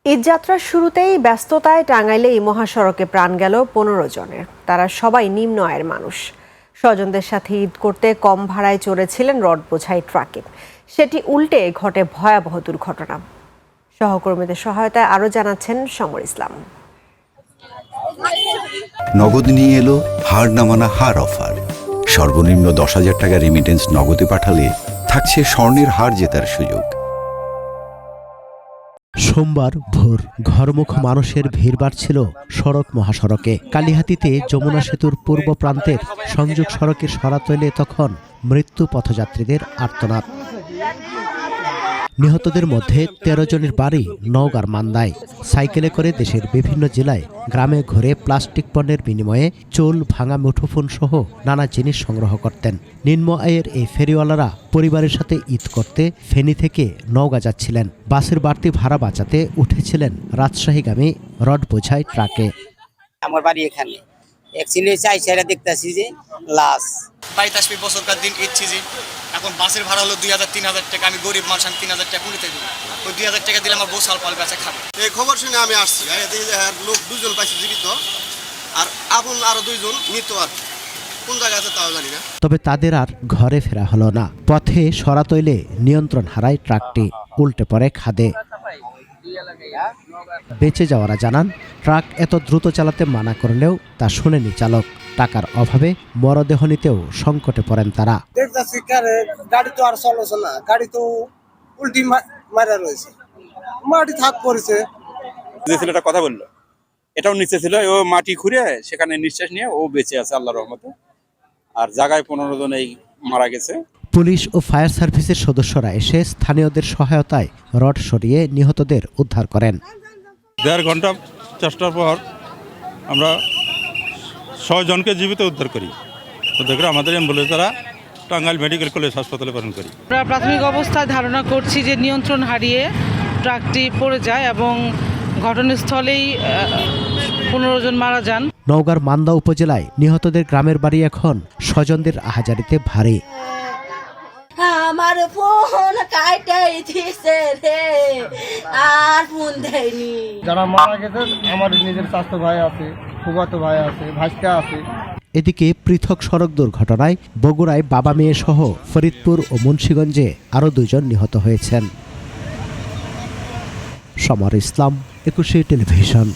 ঈদযাত্রার শুরুতেই ব্যস্ততায় টাঙ্গাইলে এই মহাসড়কে প্রাণ গেল ১৫ জনের। তারা সবাই নিম্ন আয়ের মানুষ। স্বজনদের সাথে ঈদ করতে কম ভাড়ায় চড়েছিলেন রড বোঝাই ট্রাকে। সেটি উল্টে ঘটে ভয়াবহ দুর্ঘটনা। সহকর্মীদের সহায়তায় আরও জানাচ্ছেন সমর ইসলাম। নগদ নিয়ে এলো হার না মানা হার অফার। সর্বনিম্ন ১০,০০০ টাকা রেমিটেন্স নগদে পাঠালে থাকছে স্বর্ণের হার জেতার সুযোগ। সোমবার ভোর ঘরমুখ মানুষের ভিড় বাড়ছিল সড়ক মহাসড়কে। কালিহাতীতে যমুনা সেতুর পূর্ব প্রান্তের সংযোগ সড়কের সরাতলে তখন মৃত্যু পথযাত্রীদের আর্তনাদ। নিহতদের মধ্যে ১৩ জনের বাড়ি নওগাঁর মান্দায়। সাইকেলে করে দেশের বিভিন্ন জেলায় গ্রামে ঘুরে প্লাস্টিক পণ্যের বিনিময়ে চুল, ভাঙা মুঠোফোন সহ নানা জিনিস সংগ্রহ করতেন। নিম্ন আয়ের এই ফেরিওয়ালারা পরিবারের সাথে ঈদ করতে ফেনী থেকে নওগাঁ যাচ্ছিলেন। বাসের বাড়তি ভাড়া বাঁচাতে উঠেছিলেন রাজশাহীগামী রড বোঝাই ট্রাকে। আমার বাড়ি এখানে অ্যাকচুয়ালি চাইছেরা দেখতেছি যে লাশ বাড়িতে আসবে বছরকার দিন ঈদ সিজন। এখন বাসের ভাড়া হলো ২,০০০-৩,০০০ টাকা। আমি গরিব মানুষ, আমি ৩,০০০ টাকা কুড়িতে দিব। ওই ২,০০০ টাকা দিলে আমার বউ সাল পাল বেচা খাবে। এই খবর শুনে আমি আসছি। লোক ২ জন পাইছে জীবিত, আর আপন আরো ২ জন মৃত। আর কোন জায়গায় আছে তাও জানি না। তবে তাদের আর ঘরে ফেরা হলো না। পথে সরাতলে নিয়ন্ত্রণ হারায় ট্রাকটি, উল্টে পড়ে খাদে। বেঁচে যাওয়ারা জানান, ট্রাক এত দ্রুত চালাতে মানা করলেও তা শুনেনি চালক। টাকার অভাবে মরদেহ নিতেও সংকটে পড়েন তারা। দেখতেছি গাড়ি তো আর চলছে না, গাড়ি তো উল্টি মারা রয়েছে, মাটি থাক পড়েছে। যে ছেলেটা কথা বললো এটাও নিচে ছিল, ও মাটি খুঁড়ে সেখানে নিঃশ্বাস নিয়ে ও বেঁচে আছে আল্লাহর রহমতে। আর জায়গায় ১৫ জন এই মারা গেছে। পুলিশ ও ফায়ার সার্ভিসের সদস্যরা এসে স্থানীয়দের সহায়তায় রড সরিয়ে নিহতদের উদ্ধার করেন। ১.৫ ঘন্টা চেষ্টার পর আমরা ৬ জনকে জীবিত উদ্ধার করি। আমাদের অ্যাম্বুলেন্স দ্বারা টাঙ্গাইল মেডিকেল কলেজ হাসপাতালে প্রেরণ করি। আমরা প্রাথমিক অবস্থায় ধারণা করছি যে নিয়ন্ত্রণ হারিয়ে ট্রাকটি পড়ে যায় এবং ঘটনাস্থলেই ১৫ জন মারা যান। নওগাঁর মান্দা উপজেলায় নিহতদের গ্রামের বাড়ি এখন স্বজনদের আহাজারিতে ভারী। আমার ফোন কাটাই দিছে রে, আর ফোন দেয়নি। যারা মারা গেছে আমার নিজের স্বাস্থ্য ভাই আছে, ফুফাতো ভাই আছে, ভাইস্তা আছে। এদিকে পৃথক সড়ক দুর্ঘটনায় বগুড়ায় বাবা মেয়ে সহ ফরিদপুর ও মুন্সিগঞ্জে আরও ২ জন নিহত হয়েছেন। সমর ইসলাম, ২১ টেলিভিশন।